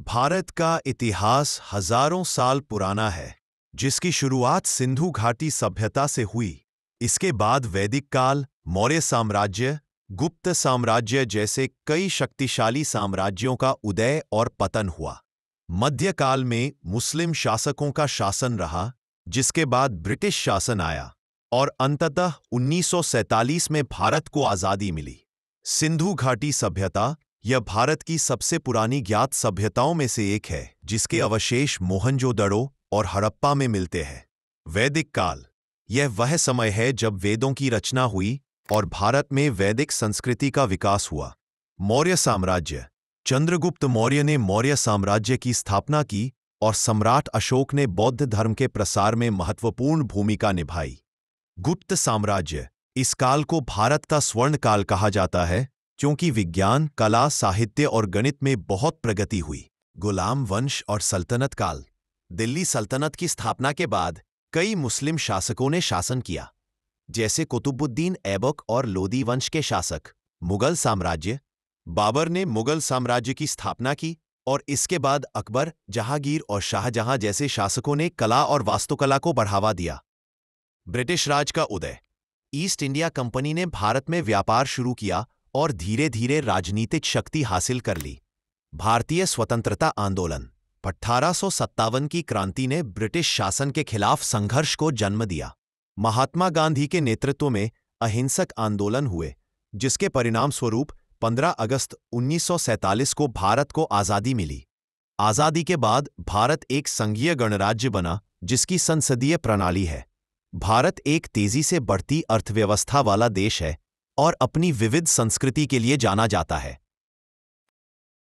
भारत का इतिहास हजारों साल पुराना है, जिसकी शुरुआत सिंधु घाटी सभ्यता से हुई। इसके बाद वैदिक काल, मौर्य साम्राज्य, गुप्त साम्राज्य जैसे कई शक्तिशाली साम्राज्यों का उदय और पतन हुआ। मध्यकाल में मुस्लिम शासकों का शासन रहा, जिसके बाद ब्रिटिश शासन आया और अंततः 1947 में भारत को आज़ादी मिली। सिंधु घाटी सभ्यता यह भारत की सबसे पुरानी ज्ञात सभ्यताओं में से एक है, जिसके अवशेष मोहनजोदड़ो और हड़प्पा में मिलते हैं। वैदिक काल यह वह समय है जब वेदों की रचना हुई और भारत में वैदिक संस्कृति का विकास हुआ। मौर्य साम्राज्य चंद्रगुप्त मौर्य ने मौर्य साम्राज्य की स्थापना की और सम्राट अशोक ने बौद्ध धर्म के प्रसार में महत्वपूर्ण भूमिका निभाई। गुप्त साम्राज्य इस काल को भारत का स्वर्ण काल कहा जाता है, क्योंकि विज्ञान, कला, साहित्य और गणित में बहुत प्रगति हुई। गुलाम वंश और सल्तनत काल दिल्ली सल्तनत की स्थापना के बाद कई मुस्लिम शासकों ने शासन किया, जैसे कुतुबुद्दीन ऐबक और लोदी वंश के शासक। मुगल साम्राज्य बाबर ने मुगल साम्राज्य की स्थापना की और इसके बाद अकबर, जहांगीर और शाहजहां जैसे शासकों ने कला और वास्तुकला को बढ़ावा दिया। ब्रिटिश राज का उदय ईस्ट इंडिया कंपनी ने भारत में व्यापार शुरू किया और धीरे धीरे राजनीतिक शक्ति हासिल कर ली। भारतीय स्वतंत्रता आंदोलन 1857 की क्रांति ने ब्रिटिश शासन के खिलाफ संघर्ष को जन्म दिया। महात्मा गांधी के नेतृत्व में अहिंसक आंदोलन हुए, जिसके परिणाम स्वरूप 15 अगस्त 1947 को भारत को आज़ादी मिली। आज़ादी के बाद भारत एक संघीय गणराज्य बना, जिसकी संसदीय प्रणाली है। भारत एक तेजी से बढ़ती अर्थव्यवस्था वाला देश है और अपनी विविध संस्कृति के लिए जाना जाता है।